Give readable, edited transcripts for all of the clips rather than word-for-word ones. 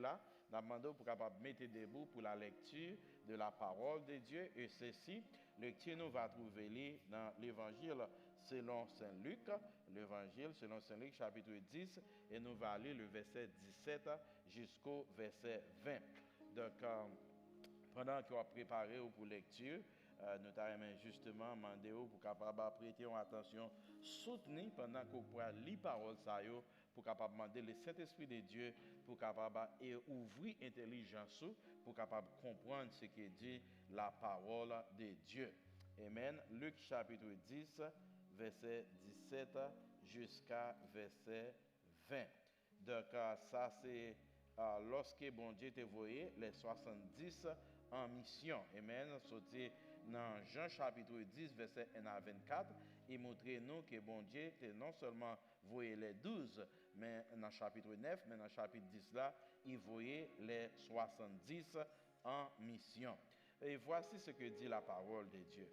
là, nous demandons pour capable mettre debout pour la lecture de la parole de Dieu. Et ceci, lecture nous va trouver dans l'évangile selon Saint Luc, l'évangile selon Saint Luc chapitre 10, et nous allons lire le verset 17 jusqu'au verset 20. Donc, pendant qu'on a préparé pour lecture, nous t'avons justement demandé pour capable prêter attention soutenue pendant qu'on pourra lire parole ça pour capable demander le Saint-Esprit de Dieu pour capable ouvrir intelligence pour capable comprendre ce que dit la parole de Dieu. Amen. Luc chapitre 10 verset 17 jusqu'à verset 20. Donc ça c'est lorsque bon Dieu t'a envoyé les 70 en mission. Amen. Sauter dans Jean chapitre 10, verset 1 à 24, et montrer nous que bon Dieu t'a non seulement envoyé les 12, mais dans chapitre 9, mais dans chapitre 10 là, il voyait les 70 en mission. Et voici ce que dit la parole de Dieu.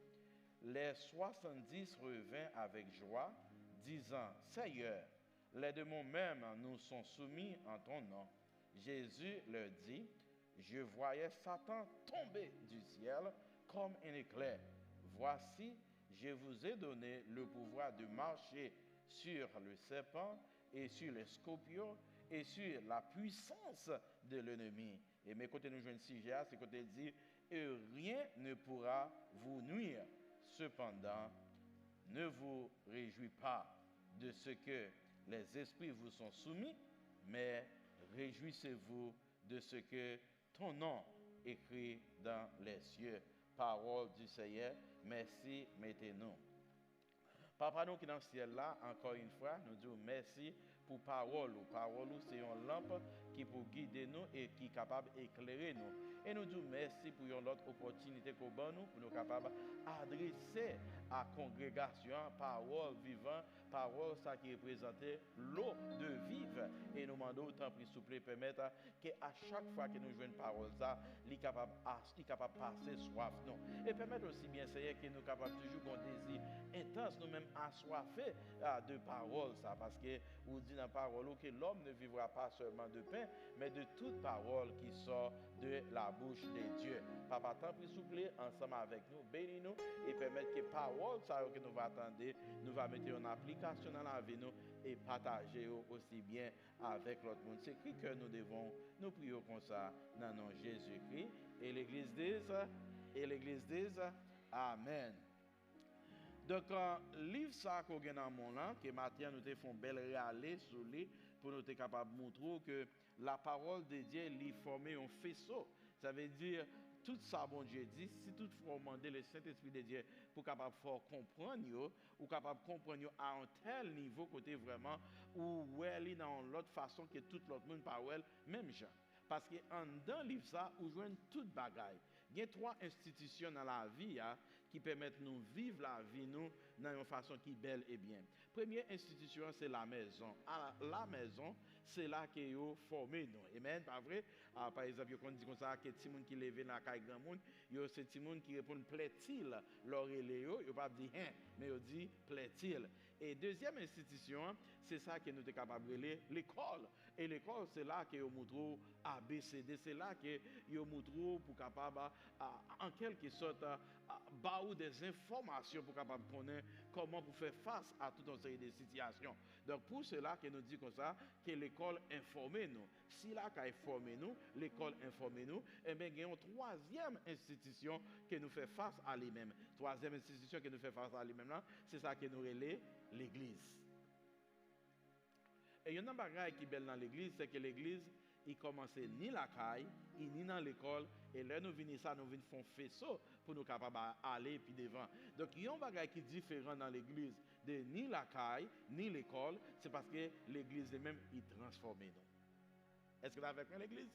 Les 70 revinrent avec joie, disant, Seigneur, les démons même nous sont soumis en ton nom. Jésus leur dit, je voyais Satan tomber du ciel comme un éclair. Voici, je vous ai donné le pouvoir de marcher sur le serpent et sur les scorpions et sur la puissance de l'ennemi. Et mes côtés nous jouons sujet, c'est côté dit, et rien ne pourra vous nuire. Cependant, ne vous réjouissez pas de ce que les esprits vous sont soumis, mais réjouissez-vous de ce que ton nom écrit dans les cieux. Parole du Seigneur, merci, mettez-nous. Papa, nous qui dans le ciel là, encore une fois, nous disons merci pour parole. Parole, c'est une lampe qui peut guider nous et qui est capable d'éclairer nous. Et nous disons merci pour une autre opportunité qu'on a nous, pour nous capables d'adresser à la congrégation parole vivante, parole ça qui représente l'eau de vivre. Et nous demandons autant pour s'il vous plaît permettre qu'à chaque fois que nous jouons une parole ça, il est capable de passer soif nous. Et permettre aussi bien Seigneur que nous sommes capables toujours qu'on désir intense nous-mêmes assoiffés de parole ça, parce que vous dit dans la parole que l'homme ne vivra pas seulement de pain, mais de toute parole qui sort de la bouche de Dieu. Papa, tant pis, s'il vous plaît, ensemble avec nous, bénis-nous et permettre que parole ça que nous va attendre, nous va mettre en application dans la vie nous et partager aussi bien avec l'autre monde. C'est Christ que nous devons, nous prions comme ça dans le nom de Jésus-Christ. Et l'Église dit, Amen. Donc, livre ça qu'on a dans mon là, que maintenant nous te font belle réalité sur lui pour nous être capable de montrer que la parole de Dieu lui formé un faisceau. Ça veut dire tout ça, bon Dieu dit, si toutefois on demande le Saint-Esprit de Dieu pour capable faire comprendre, ou capable de comprendre à un tel niveau côté vraiment, ou elle est dans l'autre façon que tout l'autre monde parle, même gens. Parce que dans le livre ça, on joue toute bagaille. Il y a 3 institutions dans la vie qui permettent de nous vivre la vie nous dans une façon qui est belle et bien. Première institution, c'est la maison. La maison, c'est là que nous formons nous. Amen, pas vrai? Par exemple, on dit comme ça que les gens qui lèvent dans la caille grand monde, c'est les gens qui répondent plaît-il, l'oreille, ils ne pas dire hein, mais ils disent plaît-il. Et deuxième institution, c'est ça que nous sommes capables de lire, l'école. Et l'école, c'est là que nous montrons ABCD, c'est là que nous montrons pour capable en quelque sorte baou des informations pour capable connaître comment pour faire face à toute une série de situations. Donc pour cela que nous dit comme ça que l'école informe nous. Si là qu'a informé nous, l'école informe nous, et bien il y a une troisième institution qui nous fait face à lui-même. Troisième institution qui nous fait face à lui-même là, c'est ça que nous relève l'église. Et il y a un bagage qui est belle dans l'église, c'est que l'église il commence ni la caille, ni dans l'école, et là nous venons ça, nous venons faire un faisceau pour nous capables d'aller puis devant. Donc il y a un bagage qui est différent dans l'église de ni la caille, ni l'école, c'est parce que l'église elle-même il transforme nous. Est-ce que vous avez avec moi l'église?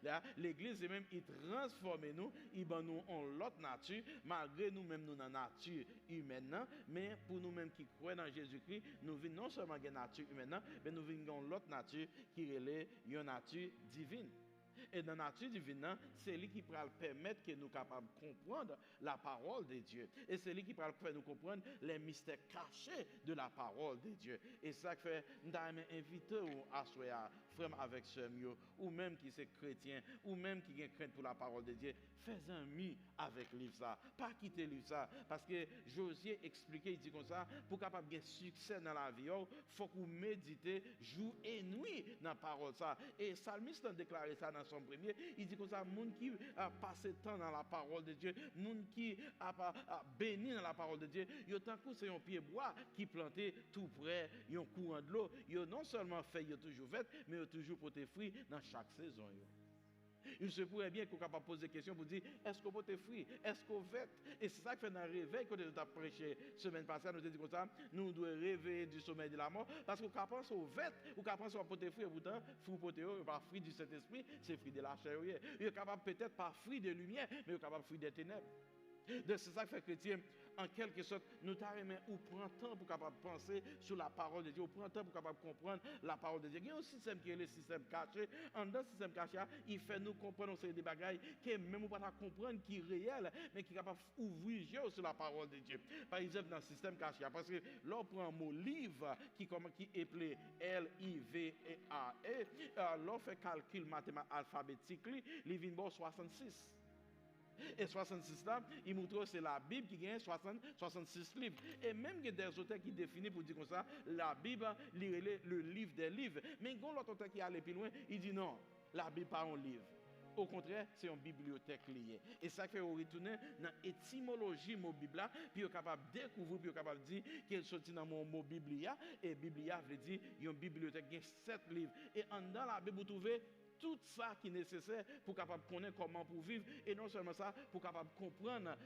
Là, l'église même il transforme nous, il ban nous en l'autre nature, malgré nous-mêmes nous dans la nature humaine, mais pour nous-mêmes qui croyons dans Jésus-Christ, nous vivons non seulement dans la nature humaine, mais nous vivons dans l'autre nature qui est une nature divine. Et dans la nature divine, c'est lui qui peut permettre que nous capables de comprendre la parole de Dieu. Et c'est lui qui peut faire nous comprendre les mystères cachés de la parole de Dieu. Et ça fait, nous avons invité à frère avec sœur, ou même qui c'est chrétien, ou même qui a crainte pour la parole de Dieu, fais ami avec le livre ça. Pas quitter le livre ça. Parce que Josué expliquait, il dit comme ça, pour capable de succès dans la vie, il faut que vous méditez jour et nuit dans la parole ça. Et Psalmiste a déclaré ça dans son premier. Il dit comme ça, monde qui a passé temps dans la parole de Dieu, monde qui a béni dans la parole de Dieu, il y a tant que c'est un pied bois qui planté tout près, il y a un courant de l'eau, il a non seulement fait, il a toujours fait, mais il a toujours porté fruit dans chaque saison. Il se pourrait bien qu'on soit capable de poser des questions pour dire est-ce qu'on peut fruit, est-ce qu'on fait. Et c'est ça qui fait dans le réveil que nous avons prêché semaine passée, nous avons dit comme ça, nous devons réveiller du sommeil de la mort, parce qu'on pense au fait, ou qu'on pense au porter fruit, et pourtant, fruit porter, pas fruit du Saint-Esprit, c'est fruit de la chair. Il est capable peut-être pas fruit de lumière, mais il est capable fruit des ténèbres. Donc c'est ça qui fait chrétien, en quelque sorte, nous t'arrêtons ou prend temps pour capable penser sur la parole de Dieu, ou prend temps pour capable comprendre la parole de Dieu. Il y a un système qui est le système caché. En dans le système caché, il fait nous comprendre des bagailles que même pas comprendre qui est réel, mais qui est capable d'ouvrir les yeux sur la parole de Dieu. Par exemple, dans le système caché, parce que là on prend un mot livre qui est appelé L-I-V-A-E, là on fait calcul mathématique alphabétique, il vient bon 66. Et 66 là, il montre que c'est la Bible qui gagne 66 livres. Et même il y a des auteurs qui définissent pour dire comme ça, la Bible, le livre des livres. Mais il y a l'autre auteur qui allait plus loin, il dit non, la Bible pas un livre. Au contraire, c'est une bibliothèque liée. Et ça fait retourner dans l'étymologie mot Bible, puis on est capable de découvrir, puis on est capable de dire qu'elle sortit dans mon mot Biblia. Et Biblia veut dire qu'il y a une bibliothèque qui a 7 livres. Et en dans la Bible, vous trouvez tout ça qui est nécessaire pour capable connaître comment pour vivre, et non seulement ça, pour capable comprendre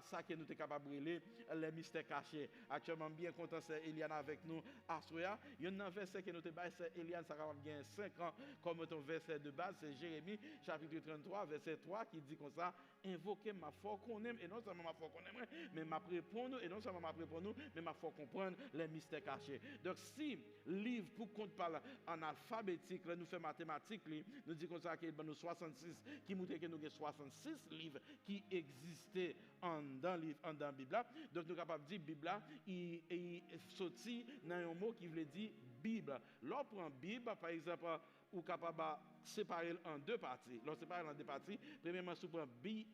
ça que nous sommes capables de brûler, les mystères cachés. Actuellement, bien content, c'est Eliane avec nous à Soya. Il y a un verset que nous avons dit, c'est Eliane, ça va bien 5 ans, comme ton verset de base, c'est Jérémie, chapitre 33, verset 3, qui dit comme ça, invoquez ma foi qu'on aime, et non seulement ma foi qu'on aimerait, mais ma prière pour nous, et non seulement ma prière pour nous, mais ma foi comprendre les mystères cachés. Donc, si livre pour qu'on parle en alphabétique, là, nous fait mathématiques, nous dit comme ça qu'il y a 66, qui montre que nous avons 66 livres qui existaient dans la Bible. Donc, nous sommes capables de dire Bible, il sorti dans un mot qui veut dire Bible. Lorsqu'on prend Bible, par exemple, ou capable de séparer en deux parties. Lorsqu'on sépare en deux parties, premièrement, on prend BI.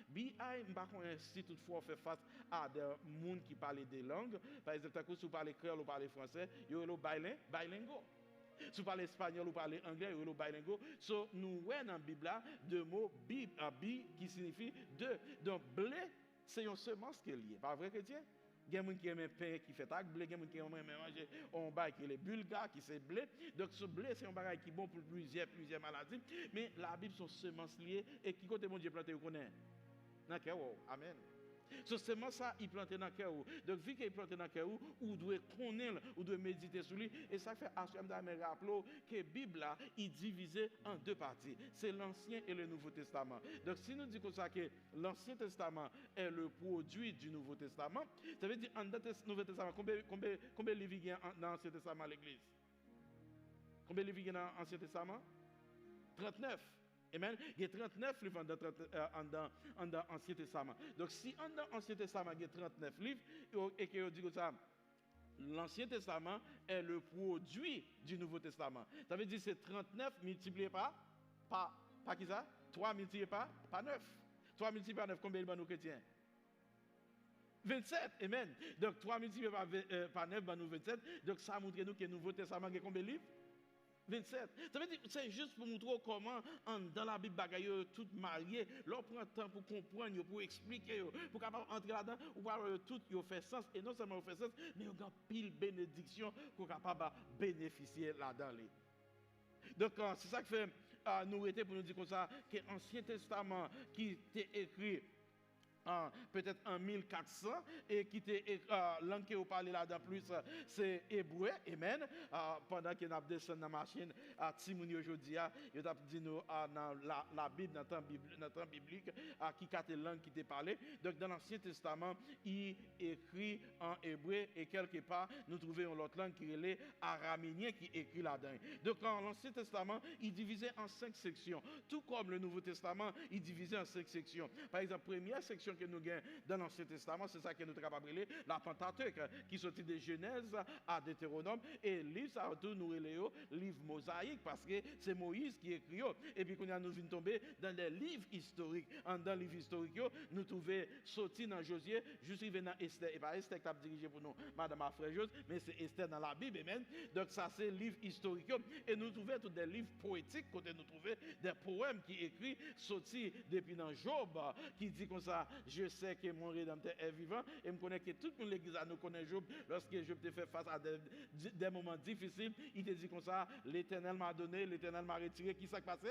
BI, je ne sais pas si toutefois on fait face à des gens qui parlent des langues. Par exemple, si vous parlez créole ou parlez français, il y a le bilingual. Si vous parlez espagnol ou parlez anglais, il y a le bilingual. So, nous voyons dans la Bible deux mots, bi qui signifie deux. Donc, blé, c'est une semence qui est liée. Pas vrai, chrétien? Il y a des gens qui aiment pain qui fait avec blé, il y a des gens qui aiment manger un bail qui est bulgare, qui c'est blé. Donc ce blé, c'est un bagage qui est bon pour plusieurs maladies. Mais la Bible sont semences liées et qui côté mon Dieu planté, vous connaissez? Dans le cœur, amen. Ce semence ça, il planté dans le cœur. Donc vu qu'il est planté dans le cœur, vous devez connaître, vous devez méditer sur lui. Et ça fait H.M. me rappeler que la Bible là, est divisée en deux parties. C'est l'Ancien et le Nouveau Testament. Donc si nous disons ça que l'Ancien Testament est le produit du Nouveau Testament, ça veut dire en Nouveau Testament, combien de livres il y a dans l'Ancien Testament à l'Église? Combien de livres il y a dans l'Ancien Testament? 39. Amen. Il y a 39 livres dans l'Ancien Testament. Donc, si dans l'Ancien Testament, il y a 39 livres, et que je dis que ça, l'Ancien Testament est le produit du Nouveau Testament. Ça veut dire que c'est 39 multiplié par qui ça? 3 multiplié par 9. 3 multiplié par 9, combien de nous chrétiens? 27. Amen. Donc, 3 multiplié par 9, nous 27. Donc, ça montre nous que le Nouveau Testament, il y a combien de livres? 27. Ça veut dire c'est juste pour montrer comment dans la Bible bagaille tout marié, l'on prend temps pour comprendre, pour expliquer, pour capable entrer là-dedans, ou voir tout yo fait sens et non seulement fait sens, mais on a pile bénédiction pour capable bénéficier là-dedans. Donc c'est ça qui fait nous était pour nous dire comme ça que l'Ancien Testament qui était écrit peut-être en 1400 et qui était langue que vous parlez là-dedans plus c'est hébreu, amen. Pendant que nous avons descendu dans la machine à Timouni aujourd'hui, il a dit nous dans la Bible, dans le temps biblique, qui quatre langues qui étaient parlées. Donc dans l'Ancien Testament, il écrit en hébreu et quelque part nous trouvons l'autre langue qui est l'araménien qui écrit là-dedans. Donc dans l'Ancien Testament, il divisait en 5 sections, tout comme le Nouveau Testament, il divisait en 5 sections. Par exemple, première section tradition que nous gagnons dans l'Ancien Testament, c'est ça que nous sommes capables de la Pentateuque, qui sortit de Genèse à Deutéronome, et livre ça retourne nous livre mosaïque, parce que c'est Moïse qui écrit. Et puis quand nous venons tomber dans les livres historiques, dans les livres historiques, nous trouvons sorti dans Josué, juste arrivé dans Esther, et pas Esther qui a dirigé pour nous, Madame Afrejose, mais c'est Esther dans la Bible, amen. Donc ça c'est livre historique, et nous trouvons tous des livres poétiques, côté nous trouvons des poèmes qui écrits, sortis depuis dans Job, qui dit comme ça, je sais que mon Rédempteur est vivant, et me connaît que toute l'église nous connaît Job, lorsque Job te fait face à des moments difficiles, il te dit comme ça, l'Éternel m'a donné, l'Éternel m'a retiré, qui s'est passé?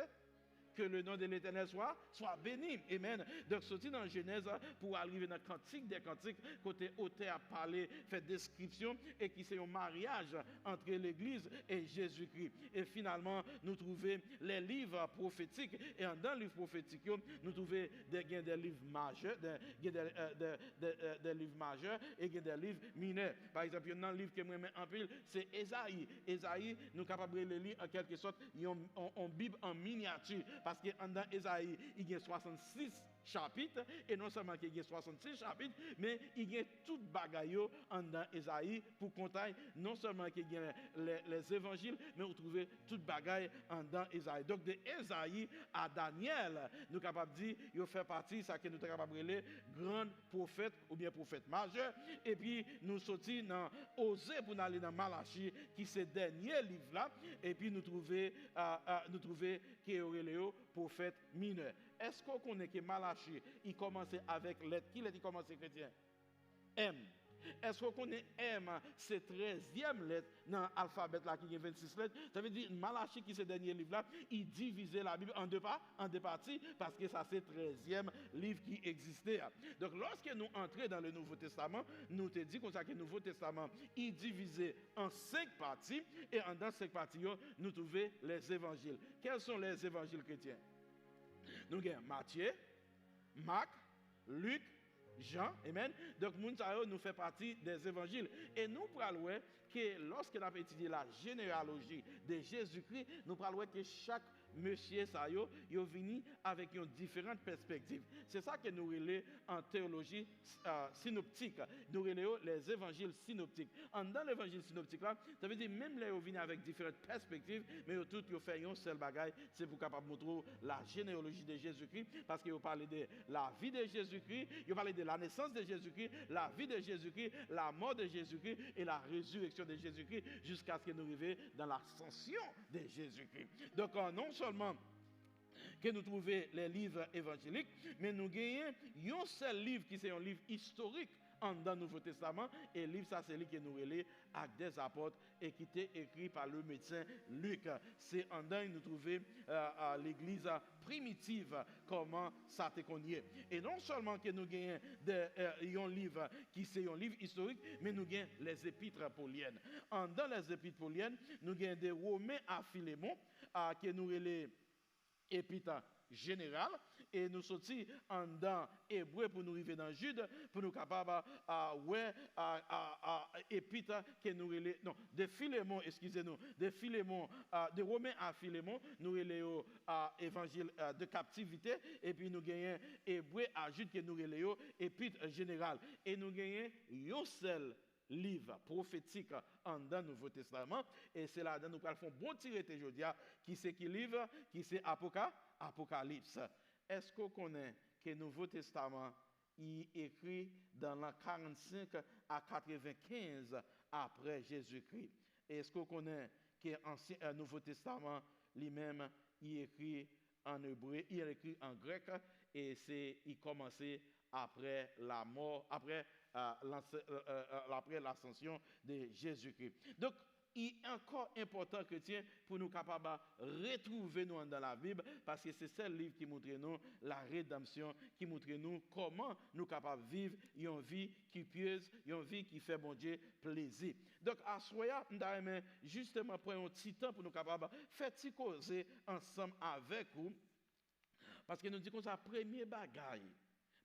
Que le nom de l'Éternel soit béni. Amen. Donc, sorti dans Genèse pour arriver dans le Cantique des Cantiques, côté auteur a parlé, fait description, et qui c'est un mariage entre l'Église et Jésus-Christ. Et finalement, nous trouvons les livres prophétiques, et dans les livres prophétiques, nous trouvons des livres majeurs, des livres majeurs et des livres mineurs. Par exemple, il y a un livre que moi en pile, c'est Ésaïe. Ésaïe, nous sommes capables de le lire en quelque sorte, en Bible en miniature. Parce que dans Ésaïe, il y a 66 chapitres, et non seulement qu'il y a 66 chapitres, mais il y a tout bagaille dans Ésaïe pour compter non seulement qu'il y a les évangiles, mais vous trouvez tout bagaille dans Ésaïe. Donc de Ésaïe à Daniel, nous sommes capables de dire, il fait partie, ça que nous sommes capables de dire, grand prophète ou bien prophète majeur. Et puis nous sortis dans Osée pour aller dans Malachie, qui c'est le dernier livre là, et puis nous trouvons qui est Auréléo, prophète mineur. Est-ce qu'on connaît que Malachie, il commençait avec lettre, qui lettre il commençait chrétien? M. Est-ce qu'on connaît M, c'est 13e lettre dans l'alphabet là qui est 26 lettres? Ça veut dire Malachie qui c'est le dernier livre là, il divisait la Bible en deux parties, parce que ça c'est 13e livre qui existait. Donc lorsque nous entrons dans le Nouveau Testament, nous te dit comme ça que le Nouveau Testament il divisé en 5 parties, et dans 5 parties nous trouvons les évangiles. Quels sont les évangiles chrétiens? Nous avons Matthieu, Marc, Luc, Jean, amen. Donc, nous fait partie des évangiles. Et nous parlons que lorsque nous avons étudié la généalogie de Jésus-Christ, nous parlons que chaque monsieur ça yo venu avec une différente perspective. C'est ça que nous relèvons en théologie synoptique. Nous relèvons les évangiles synoptiques. Dans l'évangile synoptique là, ça veut dire même les venus avec différentes perspectives, mais tout ils fait un seul bagaille, c'est pour capable montrer la généalogie de Jésus-Christ, parce qu'ils parlent de la vie de Jésus-Christ, ils parlent de la naissance de Jésus-Christ, la vie de Jésus-Christ, la mort de Jésus-Christ et la résurrection de Jésus-Christ, jusqu'à ce que nous arrivions dans l'ascension de Jésus-Christ. Donc non seulement que nous trouvons les livres évangéliques, mais nous gagnons un seul livre qui est un livre historique dans le Nouveau Testament, et le livre ça c'est lui que nous relève Actes des Apôtres, et qui était écrit par le médecin Luc. C'est en dedans nous trouvons l'église primitive, comment ça te connaît. Et non seulement que nous gagnons un livre qui c'est un livre historique, mais nous gagnons les épîtres pauliennes. Dans les épîtres pauliennes, nous gagnons des Romains à Philémon, que nous relève épître général, et nous sortis en dans Hébreu pour nous arriver dans Jude, pour nous capables épître que nous relève, non, de Philémon, excusez-nous, de Philémon, de Romains à Philémon, nous relève évangile de captivité, et puis nous gagnons Hébreu à Jude que nous relève épître général, et nous gagnons un seul livre prophétique dans le Nouveau Testament, et c'est là que nous allons bon tirer aujourd'hui, qui c'est qui livre, qui c'est Apocalypse. Est-ce qu'on connaît que le Nouveau Testament est écrit dans l'an 45 à 95 après Jésus-Christ? Est-ce qu'on connaît que le Nouveau Testament lui-même est écrit en hébreu, il est écrit en grec, et il commençait après la mort, après l'ascension de Jésus-Christ. Donc, il est encore important, chrétien, pour nous capables de retrouver nous dans la Bible, parce que c'est ce livre qui montre nous la rédemption, qui montre nous comment nous sommes capables de vivre une vie qui pieuse, une vie qui fait bon Dieu plaisir. Donc, à Soya, nous allons justement prendre un petit temps pour nous capables de faire causer ensemble avec vous, parce que nous disons que c'est la première bagaille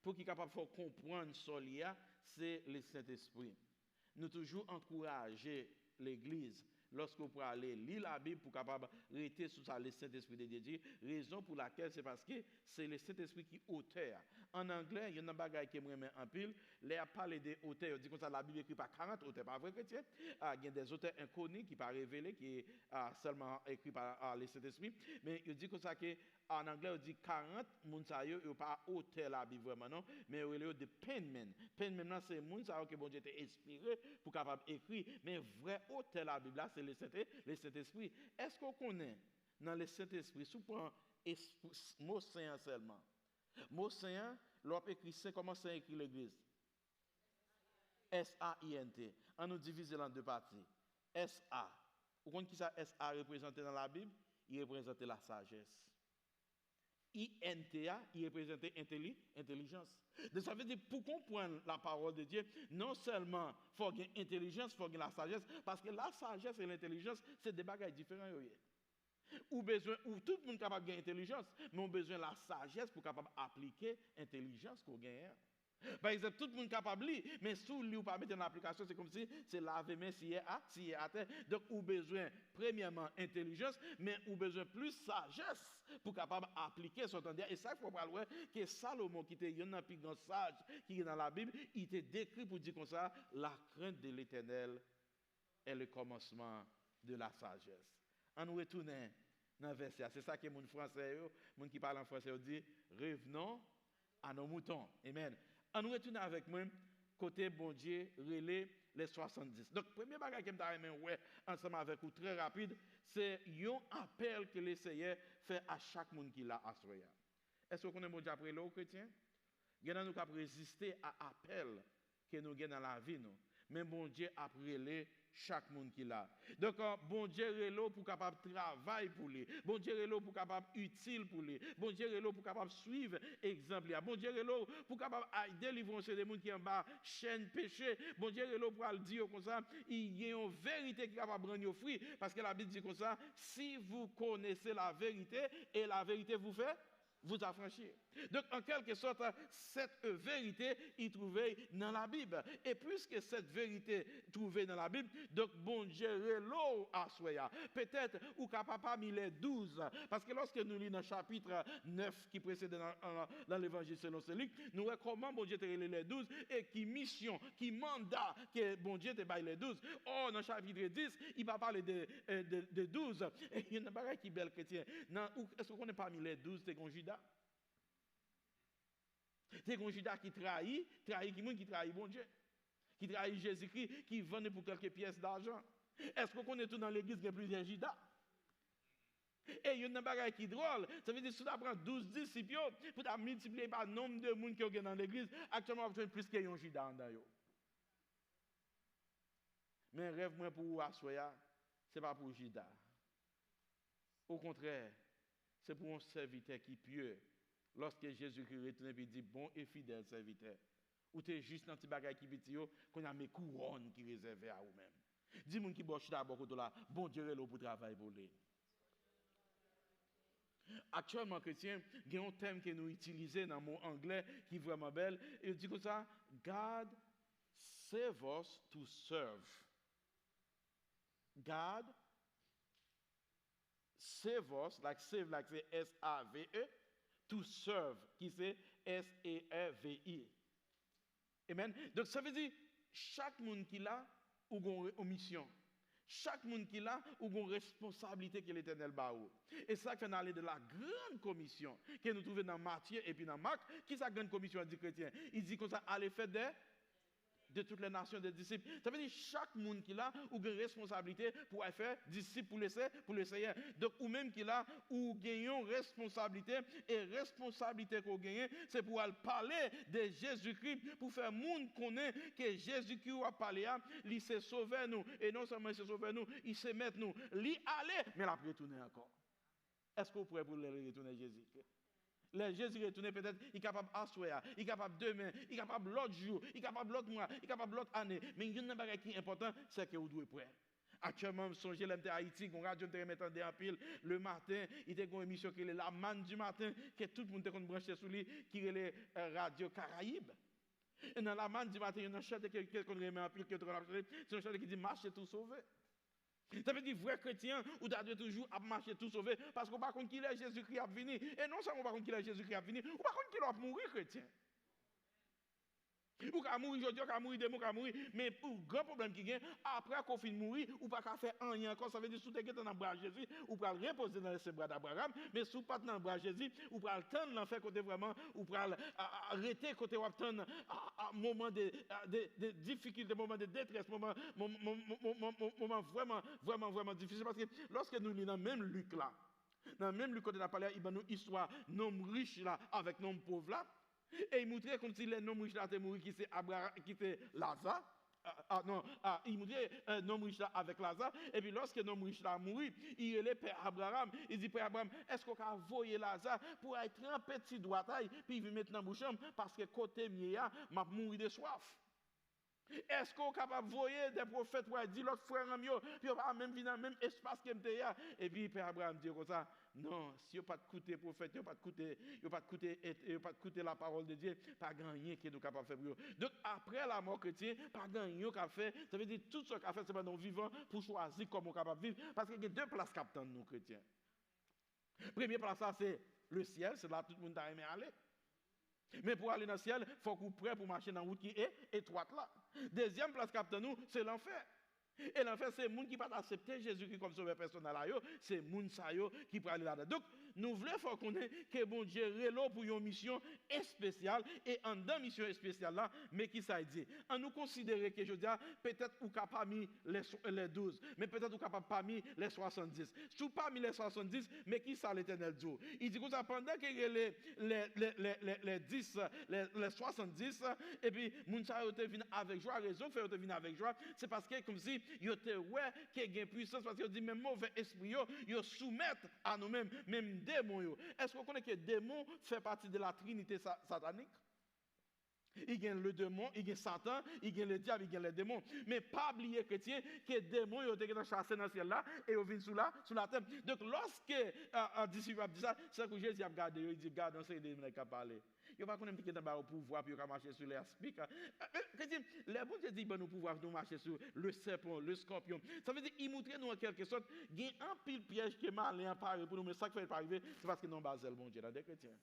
pour qu'il soit capable de comprendre ce c'est le Saint-Esprit. Nous toujours encourager l'Église lorsque vous pouvez aller lire la Bible pour capable rester sous ça le Saint-Esprit de Dieu. Raison pour laquelle c'est parce que c'est le Saint-Esprit qui est auteur. En anglais, il y a un bagage qui me remet en pile. Les a parlé des auteurs, on dit comme ça la Bible écrit par 40 auteurs, pas vrai chrétien. Il y a des auteurs inconnus qui pas révélés, qui est seulement écrit par le Saint-Esprit. Mais il dit comme ça que en anglais, on dit 40 moun sa yo, yo pas auteur la Bible vraiment non, mais yo le de penmen. Penmen là c'est moun sa yo que bon Dieu t'a inspiré pour capable écrire, mais vrai auteur la Bible là c'est le Saint-Esprit. Est-ce qu'on connaît dans le Saint-Esprit sous prend mot saint seulement. Mot saint, l'on écrit c'est comment saint écrit l'église. S-A-I-N-T. On nous divise en deux parties. S-A. Vous comprenez qui ça S-A représenté dans la Bible? Il représente la sagesse. I-N-T-A, il représente intelligence. Donc ça veut dire, pour comprendre la parole de Dieu, non seulement il faut avoir intelligence, il faut avoir la sagesse, parce que la sagesse et l'intelligence, c'est des bagages différents. Ou tout le monde est capable de intelligence, mais on a besoin de la sagesse pour capable appliquer l'intelligence qu'on gagne. Par exemple, tout le monde est capable de lire, mais si vous ne pas mettre en application, c'est comme si c'est laver main si à terre. Donc, vous avez besoin, premièrement, intelligence, mais vous avez besoin plus sagesse pour capable appliquer ce temps. Et ça, il faut voir que Salomon, qui était un plus grand sage qui est dans la Bible, il était décrit pour dire comme ça, la crainte de l'Éternel est le commencement de la sagesse. On nous retourne dans le verset. C'est ça que mon français, mon qui parle en français, dit revenons à nos moutons. Amen. On nous retourne avec moi, côté bon Dieu, relais les 70. Donc, premier bagage que je ouais, ensemble avec vous, très rapide, c'est un appel que le Seigneur fait à chaque monde qui l'a à soi. Est-ce que vous connaissez bon Dieu après l'eau chrétien? Nous avons résister à l'appel que nous avons dans la vie. Nous. Mais bon Dieu a relé chaque monde qui l'a. Donc, bon Dieu relé pour capable travailler pour lui. Bon Dieu relé pour capable utile pour lui. Bon Dieu relé pour capable suivre exemple. Bon Dieu relé pour capable délivrer des gens qui en bas chaîne péché. Bon Dieu relé pour le dire comme ça, il y a une vérité qui est capable de rendre fruit parce que la Bible dit comme ça, si vous connaissez la vérité et la vérité vous affranchir. Donc, en quelque sorte, cette vérité, il trouvait dans la Bible. Et puisque cette vérité trouvée dans la Bible, donc, bon Dieu, l'eau à soi. Peut-être, ou capable parmi les 12. Parce que lorsque nous lisons dans le chapitre 9 qui précède dans l'évangile selon Saint-Luc, nous voyons comment bon Dieu te les 12 et qui mission, qui mandat que bon Dieu te baille les 12. Or, dans le chapitre 10, il va parler de 12. Et il y a une barrière qui est belle chrétien. Est-ce qu'on est parmi les 12, c'est Judas? C'est un Judas qui trahit qui trahit bon Dieu, qui trahit Jésus-Christ, qui vend pour quelques pièces d'argent. Est-ce qu'on connaît tout dans l'église qu'il y a plusieurs Judas? Et il y a une bagaille qui est drôle. Ça veut dire que si tu prends 12 disciples, pour multiplier par le nombre de monde qui sont dans l'église, actuellement, vous avez plus qu'un Judas en dedans. Mais rêve moi pour Assoya, ce n'est pas pour Judas. Au contraire, c'est pour un serviteur qui est pieux. Lorsque Jésus-Christ retourne et dit bon et fidèle serviteur, ou tu es juste dans petit bagage qui petit qu'on a mes couronnes qui réservées à vous-même. Dis-moi qui boche d'abord là, bon Dieu est là pour travailler pour lui. Actuellement, chrétien, il y a un terme que nous utilisons dans le mot anglais qui est vraiment belle. Il dit comme ça, God save us to serve. God save us, save like c'est S-A-V-E, to serve, qui c'est S-E-R-V-I. Amen. Donc ça veut dire, chaque monde qui l'a, ou une mission. Chaque monde qui l'a, ou une responsabilité que l'Éternel bat. Et ça fait aller de la grande commission que nous trouvons dans Matthieu et puis dans Marc. Qui sa grande commission dit chrétien? Il dit comme ça, allez faire de toutes les nations des disciples. Ça veut dire chaque monde qui l'a ou une responsabilité pour faire disciples pour le Seigneur. Donc ou même qui l'a ou gagnons responsabilité et responsabilité qu'on gagne c'est pour aller parler de Jésus-Christ pour faire monde connaître que Jésus-Christ a parlé il s'est sauvé nous et non seulement il s'est sauvé nous, il s'est mettre nous, il aller mais il a retourner encore. Est-ce que vous pouvez pour le retourner Jésus-Christ? Jésus retourné peut-être, il est capable d'asseoir, il est capable demain, il est capable l'autre jour, il est capable l'autre mois, il est capable l'autre année. Mais il y a une chose qui est importante, c'est que vous devez prêt. Actuellement, je songe l'MT Haïti, on radio te remettre en pile le matin, il y a une émission qui est la manne du matin, que tout le monde est branché sur lui, qui est la radio Caraïbe. Et dans la manne du matin, il y a une chante qui remet en pile, c'est une chante qui dit marche tout sauvé. Ça veut dire, vrai chrétien, ou doit toujours à marcher tout sauvé, parce qu'on ne sait pas qu'il est Jésus-Christ à venir. Et non seulement on ne sait pas qu'il est Jésus-Christ à venir, on ne sait pas qu'il va mourir chrétien. Ou qu'à mourir aujourd'hui, qu'à mourir demain, qu'à mourir. Mais pour le grand problème qui vient, après qu'on finit de mourir, ou pas qu'à faire rien encore, ça veut dire, si vous êtes dans le bras de Jésus, ou pas le reposer dans les bras d'Abraham, mais si vous pas dans le bras de Jésus, ou pas le temps de l'enfer côté vraiment, ou pas arrêter côté ou attendre moment de difficulté, moment de détresse, moment vraiment difficile. Parce que lorsque nous lisons dans le même Luc là, dans le même Luc, côté de la parole, il y a une histoire, d'homme riche là, avec un homme pauvre là. Et il montrait comme si les hommes riches là étaient morts, qui c'est Lazare. Il montrait un homme riche là avec Lazare. Et puis lorsque l'homme riche là a mouru, il est le Père Abraham. Il dit, Père Abraham, est-ce qu'on a envoyé Lazare pour être un petit doigt taille, puis il veut mettre dans la bouche parce que côté mien, m'a mouru de soif. Est-ce qu'on est capable de voir des prophètes pour dire l'autre frère en mieux, puis on va même venir dans le même espace que là. Et puis Père Abraham dit comme ça, non, si on pas écouter prophète, on pas écouter la parole de Dieu, pas gagner qui est capable de faire pour eux. Donc après la mort chrétienne, pas gagner qu'a fait, ça veut dire tout ce qu'a fait c'est pendant vivant pour choisir comment on est capable de vivre parce qu'il y a deux places captant nous chrétiens. Première place ça c'est le ciel, c'est là tout le monde a aimé aller. Mais pour aller dans le ciel, il faut qu'on soit prêt pour marcher dans la route qui est étroite là. Deuxième place capte nous, c'est l'enfer. Et l'enfer, c'est les gens qui ne peuvent pas accepter Jésus-Christ comme sauveur personnel. C'est les gens qui peuvent aller là-dedans. Donc, nous voulons faire connaître que bon Dieu est là pour une mission spéciale. Et en dans mission spéciale là, mais qui ça dit? En nous considérer que je dis, peut-être ou capable parmi les 12, mais peut-être ou capable parmi les 70. Sous parmi les 70, mais qui ça l'Éternel dit? Il dit que ça pendant que les 10, les 70, et puis moun sa yo te vinn avec joie, raison fait yo te vinn avec joie, c'est parce que comme si yo te ouais qu'il y a une puissance parce que yo dit même mauvais esprit yo soumettent à nous-mêmes, même démons yo. Est-ce qu'on connaît que démon fait partie de la trinité satanique? Il y a le démon, il y a Satan, il y a le diable, il y a les démons. Mais pas oublier chrétien que les démons ils ont été chassés dans le ciel là et ils viennent sous la terre. Donc lorsque un disciple a dit ça, c'est que Jésus a regardé, il dit regarde, on sait des gens qui parlent. Il ne va pas connaître qui est dans le pouvoir puis il va marcher sur les aspics. Les bons Dieu dit nous pouvoir nous marcher sur le serpent, le scorpion. Ça veut dire il montre nous en quelque sorte il y a un pile piège qui est malin apparaît pour nous mais ça qui fait pas arriver, c'est parce que non basel bon Dieu dans des chrétiens.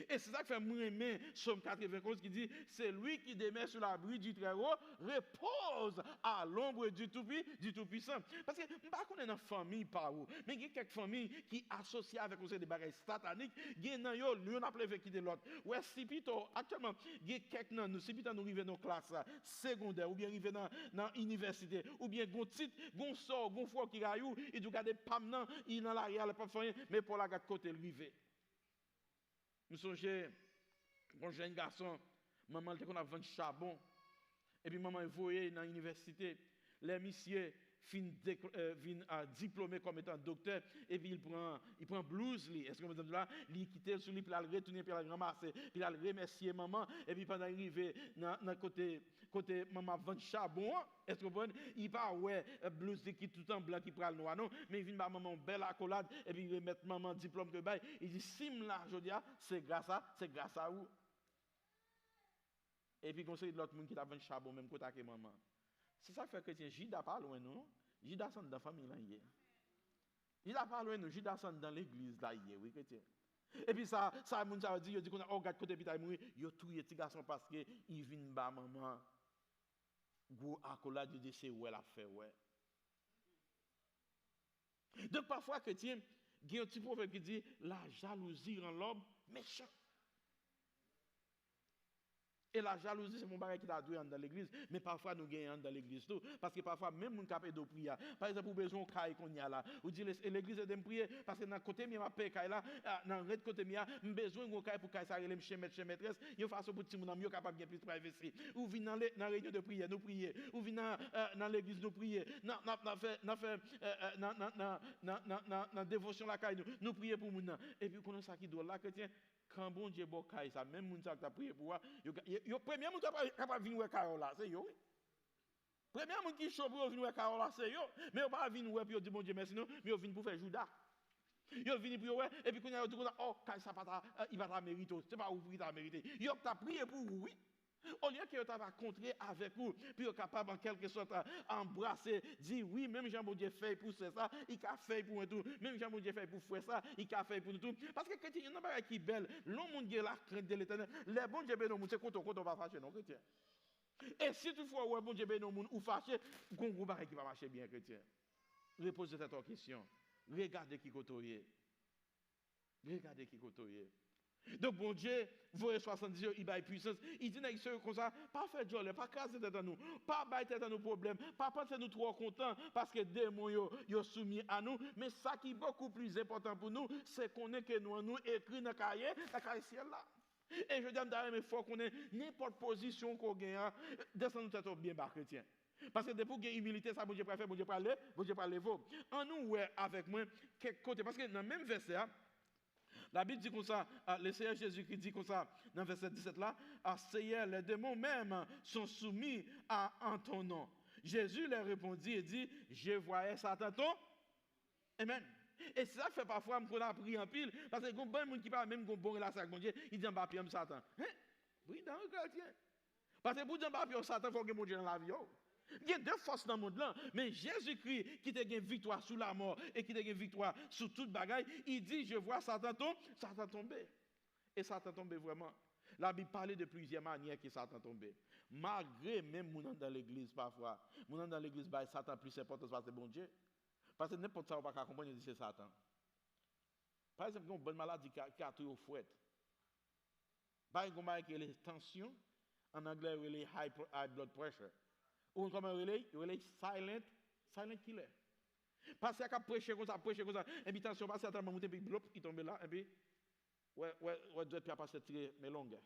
Et c'est ça que fait moi aimer Somme 91 qui dit c'est lui qui demeure sur l'abri du Très-Haut repose à l'ombre du Tout-Puissant. Parce que je ne sais pas dans famille par où, mais il y a quelques familles qui associent avec des bagages sataniques, il y a l'un appelé avec qui de l'autre. Ouais, si plutôt actuellement, il y a quelques nous si plutôt nous arrivons dans classe secondaire ou bien arriver dans université ou bien gon titre, gon sort, gon fois qui raillou, il doit garder pam nan, il dans l'arrière pas faire mais pour la garde côté rivé. Nous songez, mon jeune garçon, maman était qu'on a vendu charbon, et puis maman voyait dans l'université, les messieurs viennent diplômé comme étant docteur, et puis il prend blouse, est-ce que vous entendez là, il quitte sur lui, puis il retourne, puis il ramasser, puis il remercier maman, et puis pendant arrivé dans côté maman vend charbon, est-ce que vous comprenez? Il pas ouais blouse qui tout en blanc qui prend le noir non, mais il vient maman belle accolade et puis il remet maman diplôme que bail, il dit sim là je dis c'est grâce à vous. Et puis conseil de l'autre monde qui t'a vendu charbon même côté que maman. C'est ça que fait chrétien Judas pas loin non? Judas sont dans la famille là hier. Judas pas loin non, Judas sont dans l'église là hier, oui chrétien. Et puis ça moun ça dit qu'on a regarde côté puis mourir, yo touyer petit garçon parce que il vient ba maman. Gros accolade de c'est ouais la fait ouais. Donc parfois chrétien, il y a un petit proverbe qui dit la jalousie rend l'homme méchant. Et la jalousie, c'est mon bagage qui t'a doué dans l'église, mais parfois nous gagnons dans l'église tout. Parce que parfois, même mon capé de prière, par exemple, pour besoin de caille qu'on y a là, ou dit l'église est de prier, parce que dans le côté mien, ma paix caille là, dans le côté mien, j'ai besoin de caille pour caille ça, relève chez maîtresse, il faut faire pour petit monde mieux capable de plus privacy. Ou vient dans la réunion de prière, nous prier, ou vient dans l'église, nous prier, dans dévotion la caille, nous prier pour moun. Et puis, qu'on a ça qui doit là, chrétien. Quand bon Dieu bokaï ça même moun ça qui t'a prié pour yo premier moun capable venir voir Carole là c'est yo premier moun qui chaud pour venir voir Carole là c'est yo mais on pas venir voir puis yo dit bon Dieu merci non mais yo venir pour faire Judas yo venir pour ouais et puis quand yo dit oh ça pas il va ta mériter c'est pas ouvrir ta mériter yo t'a prié pour oui Au lieu que tu va contrer avec vous, puis vous capable en quelque sorte embrasser, dire oui, même Jean-Bon-Dieu fait pour ça, il a fait pour tout, même Jean-Bon-Dieu fait pour faire ça, il a fait pour tout. Parce que chrétien, il n'y a pas qui est belle, l'homme qui est la crainte de l'éternel, les bons Dieu, c'est quand on va fâcher, non, chrétien. Et si toutefois, ouais, bon Dieu, ou fâché, qu'on groupe qui va marcher bien, chrétien. Reposez cette question. Regardez qui côtoie. Regardez qui côtoie. Donc, bon Dieu, vous 70 ans, il a puissance. Il dit, comme ça, pas faire de joie, pas casser tête à nous, pas bailler tête à nos problèmes, pas penser nous trop contents parce que des démons sont soumis à nous. Mais ça qui est beaucoup plus important pour nous, c'est qu'on est que nous écrit dans le cahier ciel là. Et je dis, d'ailleurs, il faut qu'on ait n'importe position qu'on gagne, descendre nous tête bien bas, chrétien. Parce que depuis qu'il y a humilité, ça, bon Dieu préfère, bon Dieu parler, bon Dieu parler vous. En nous, ouais, avec moi, quel côté, parce que dans le même verset, la Bible dit comme ça, le Seigneur Jésus-Christ dit comme ça, dans le verset 17 là, Seigneur, les démons même sont soumis en ton nom. Jésus leur répondit et dit, je voyais Satan ton. Amen. Et c'est ça que fait parfois qu'on a pris en pile, parce que il y a des gens qui parlent même qu'on bon relation avec Dieu, ils disent, bah, puis Satan. Hein? Oui, dans le chrétien. Parce que pour dire, bah, puis Satan, il faut que mon Dieu dans la vie. Il y a deux forces dans le monde là, mais Jésus-Christ qui te gagne victoire sous la mort et qui te gagne victoire sur toute bagaille, il dit je vois Satan tomber. Et Satan tombe vraiment. La Bible parle de plusieurs manières que Satan tombe. Malgré même mon dans l'église parfois, mon dans l'église bah Satan plus important parce que bon Dieu. Parce que n'importe ça on pas comprendre c'est Satan. Par exemple, une bonne maladie qui a tout au fouet. Par exemple, il y a les tensions, en anglais il y a high blood pressure. Ou comme on relève silent killer. Parce qu'il a prêché comme ça, et puis attention, parce qu'il a monté, puis blop, il tombe là, et puis, ouais, doit pas passer tirer mes longues.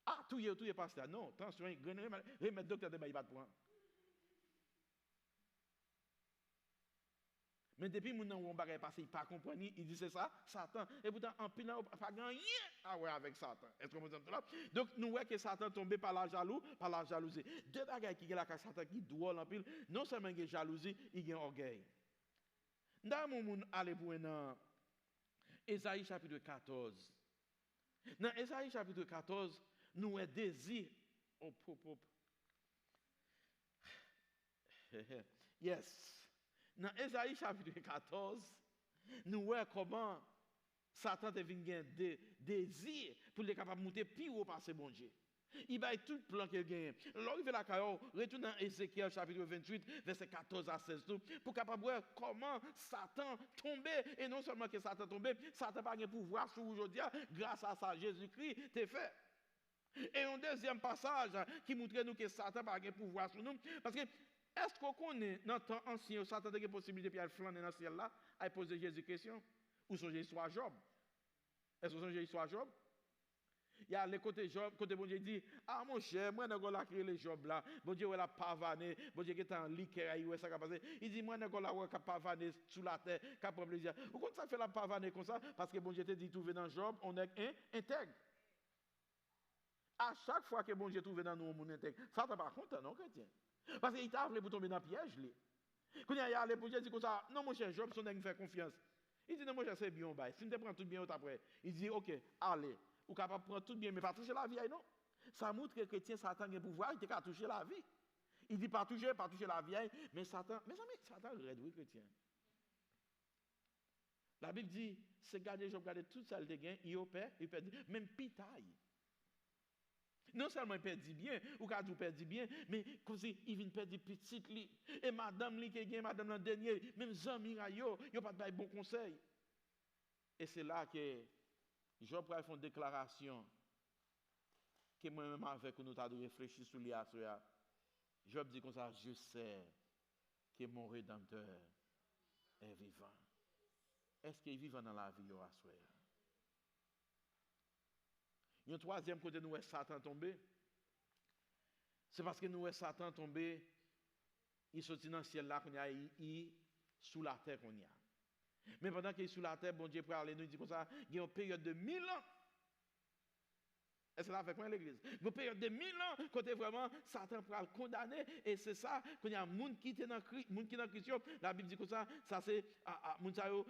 Ah, tout est passé là. Non, attention, remets docteur de il va te prendre. Mais depuis que mon bagage est passé, il ne pas comprendre, il dit c'est ça, Satan. Et pourtant, en pile, il n'a pas gagné avec Satan. Est-ce que vous entendez là? Donc, nous voyons que Satan tombé par la jalousie. Deux bagages qui sont là, Satan qui doit en pile, non seulement il y a jalousie, il y a orgueil. Dans mon monde, allez pour Ésaïe chapitre 14. Dans Ésaïe chapitre 14, nous avons désir. Yes. Dans Ésaïe chapitre 14, nous voyons comment Satan devient des désirs pour les capables de monter plus haut par ses bon Dieu. Il va tout le plan qu'il gagne. Lorsqu'il fait la caillou, retourne dans Ézéchiel chapitre 28, verset 14 à 16, pour capable voir comment Satan tombait. Et non seulement que Satan tombait, Satan n'a pas de pouvoir sur aujourd'hui, grâce à ça, Jésus-Christ t'est fait. Et un deuxième passage qui montre nous que Satan n'a pas de pouvoir sur nous, parce que est-ce qu'on connaît dans le temps ancien, Satan a des possibilités de flâner dans le ciel là, à poser Jésus question? Ou son histoire Job? Est-ce que son histoire Job? Il y a le côté Job, côté bon Dieu dit, ah mon cher, moi je vais créer les Job là, bon Dieu va pavaner, bon Dieu qui est en liqueur, il ça passer. Il dit, moi je vais pavaner sous la terre, qui prend plaisir. Pourquoi ça fait la pavaner comme ça? Parce que bon Dieu te dit, trouver dans Job, on est intègre. À chaque fois que bon Dieu trouve dans nous, on est intègre. Ça t'as pas content, non, chrétien? Parce qu'il t'a appelé pour tomber dans le piège. Quand il y a allé pour Dieu, il dit comme ça, non, mon cher Job, son me fait confiance. Il dit, non, mon cher, c'est bien, si tu te prends tout bien, après. Il dit, ok, allez, ou capable de prendre tout bien, mais pas toucher la vie, non? Ça montre que le chrétien, Satan a un pouvoir, il t'a toucher la vie. Il dit, pas toucher la vie, mais Satan, Satan red, oui, chrétien. La Bible dit, c'est garder Job, garder tout ça, il gagne, il perd, même pitaille. Non seulement il perdit bien, ou quand il perdit bien, mais comme si il vient perdre petit li. Et madame li qui gagne, madame l'an dernier, même Zami yo pas de bon conseil. Et c'est là que Job va faire une déclaration que moi-même avec nous avons réfléchi sur l'IA. Job dit comme ça, je sais que mon Rédempteur est vivant. Est-ce qu'il est vivant dans la vie à soi? Il y a un troisième côté, nous, Satan tombé. C'est parce que nous, Satan tombé, il sortit dans le ciel là, qu'on a sous la terre qu'on y a. Mais pendant qu'il est sous la terre, bon Dieu peut aller nous dire comme ça, il y a une période de 1000 ans. Est-ce que là avec moi l'église? Une période de 1000 ans, côté vraiment, Satan peut le condamner. Et c'est ça, quand il y a un monde qui est dans Christ, la Bible dit comme ça c'est,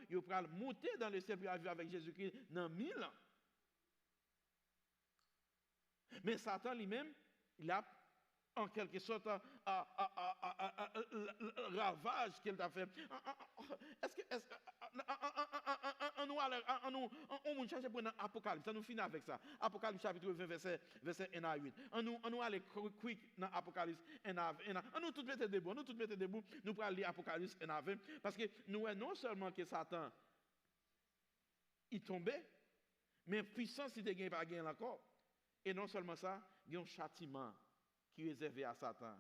il peut monter dans le ciel pour vivre avec Jésus-Christ dans 1000 ans. Mais Satan lui-même, il a en quelque sorte un ravage qu'il a fait. Est-ce que on cherche pour l'Apocalypse, on nous finit avec ça. Apocalypse chapitre 20 verset 1 à 8. On nous aller quick dans Apocalypse 1 à 20. On nous tout mettre debout, nous pour lire Apocalypse 1 à 20 parce que nous non seulement que Satan il tombait, mais puissance il ne pas gagné encore. Et non seulement ça, il y a un châtiment qui est réservé à Satan.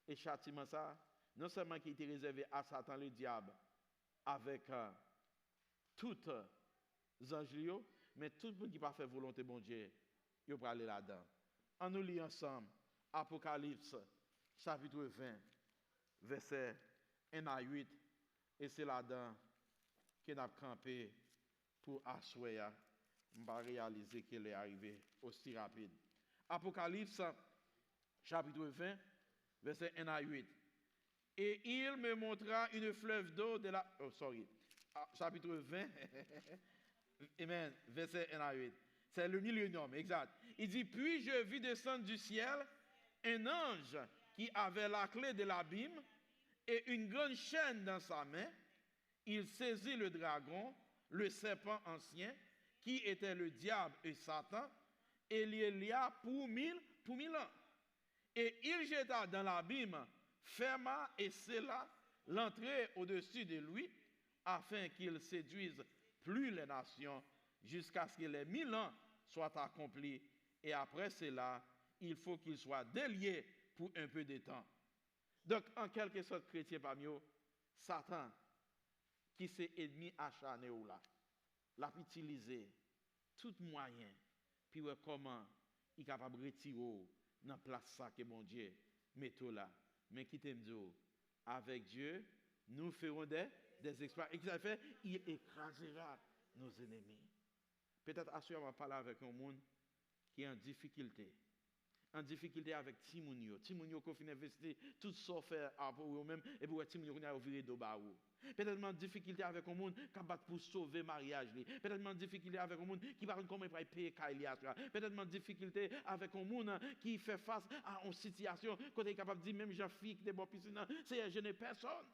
Et châtiment ça, non seulement qui était réservé à Satan le diable avec toutes les anges, mais tout le monde qui n'a pas fait volonté bon Dieu, il va aller là-dedans. On nous lit ensemble Apocalypse chapitre 20 verset 1 à 8 et c'est là-dedans qu'on a campé pour asseoir. On va réaliser qu'il est arrivé aussi rapide. Apocalypse chapitre 20 verset 1 à 8. Et il me montra une fleuve d'eau de la... chapitre 20, amen, verset 1 à 8. C'est le millénium, exact. Il dit, puis je vis descendre du ciel un ange qui avait la clé de l'abîme et une grande chaîne dans sa main. Il saisit le dragon, le serpent ancien, qui était le diable et Satan, et il y a pour mille ans. Et il jeta dans l'abîme, ferma et scella l'entrée au-dessus de lui, afin qu'il séduise plus les nations, jusqu'à ce que les 1000 ans soient accomplis. Et après cela, il faut qu'il soit délié pour un peu de temps. Donc, en quelque sorte, chrétien parmi eux, Satan, qui s'est ennemi acharné ou là, l'a utilisé tout moyen, puis comment il est capable de retirer dans la place ça que mon Dieu met tout là. Mais qui t'aime dire, avec Dieu, nous ferons des exploits. Et qu'il a fait, il écrasera nos ennemis. Peut-être assurément parler avec un monde qui est en difficulté. En difficulté avec Timounio. Timounio qui a investi tout ça faire pour eux-mêmes et pour Timounio qui a viré de bas. Peut-être en difficulté avec un monde qui va pour sauver le mariage. Peut-être en difficulté avec un monde qui va comment il va payer Kailiatra. Peut-être en difficulté avec un monde qui fait face à une situation quand il est capable de dire même Jean-Fille qui est bon piscine, c'est je n'ai personne.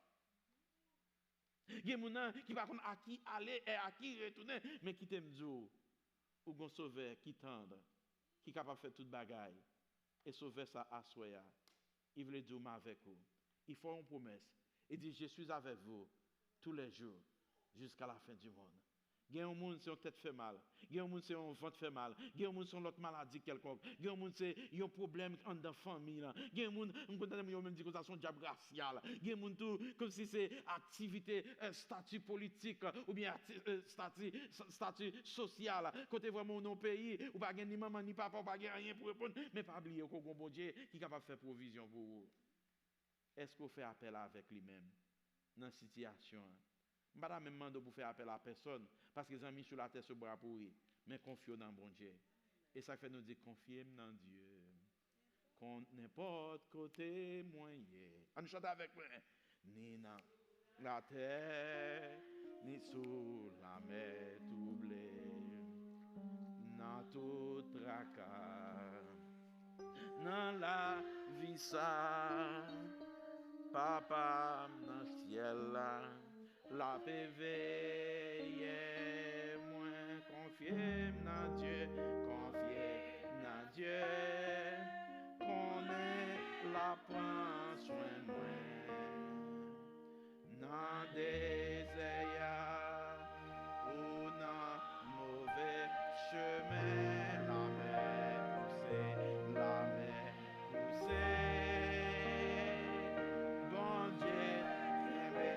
Il y a des gens qui va à qui aller et à qui retourner, mais qui t'aime dire, ou un sauveur qui tendre, qui est capable de faire toute bagaille. Et sauver ça à soi. Il veut dire avec vous. Il faut une promesse. Il dit, je suis avec vous tous les jours jusqu'à la fin du monde. Il y a un monde qui tête fait mal. Il y a un monde qui un ventre fait mal. Il y a un monde qui l'autre maladie quelconque. Il y a un monde qui a un problème dans la famille. Il y a un monde qui même dit que c'est un diable racial. Il y a un monde comme si c'est activité, statut politique ou bien statut social. Côté vraiment dans pays, ou pas ni maman ni papa, pas rien pour répondre, mais pas oublier qu'on a un bon Dieu qui est capable de faire provision pour vous. Est-ce qu'on fait appel avec lui-même dans cette situation? Je ne vais pas même demander pour faire appel à personne, parce que les amis sur la terre se bras pourris, mais confions dans bon Dieu. Et ça fait nous dire confiez dans Dieu. Contre n'importe côté moyen. On nous chante avec moi. Ni dans la terre, ni sous la mer troublée. Dans tout tracas. Dans la vie ça. Papa dans le ciel là. La PV moins confier dans Dieu, qu'on est la prend soin moi, dans des désert ou dans mauvais chemin, la mer poussée, bon Dieu aimé.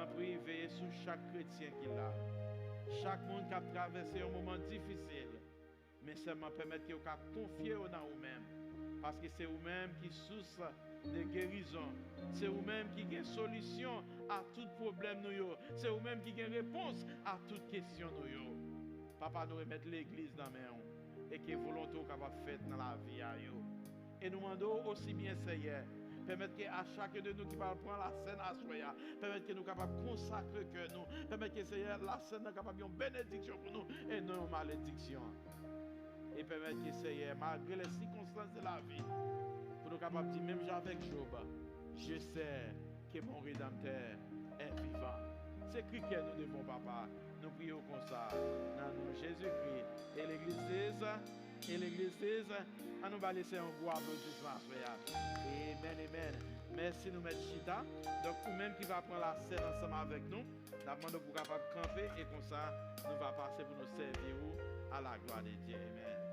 grand prix, veillez sur chaque chrétien qui l'a. Chaque monde qui a traversé un moment difficile, mais seulement permettre que vous confiez dans vous-même. Parce que c'est vous-même qui source de guérison. C'est vous-même qui avez solution à tout problème. C'est vous-même qui avez réponse à toute question. Papa, nous remettons l'église dans la main. Et que volonté capable de faire dans la vie. Et nous demandons aussi bien, Seigneur, permettre qu'à chacun de nous qui va prendre la scène à soi, permettre que nous capables de consacrer que nous, permettre que Seigneur, la scène est capable de bénédiction pour nous et non une malédiction. Et permettre que Seigneur, malgré les circonstances de la vie, pour nous capables de dire, même avec Job, je sais que mon Rédempteur est vivant. C'est Christ que nous devons, Papa. Nous prions comme ça, dans le nom de Jésus-Christ. Et l'église, on nous va laisser un gros applaudissement. Amen, amen. Merci, nous mettons Chita. Donc, vous-même qui va prendre la scène ensemble avec nous, nous demandons pour capable de camper et comme ça, nous va passer pour nous servir à la gloire de Dieu. Amen.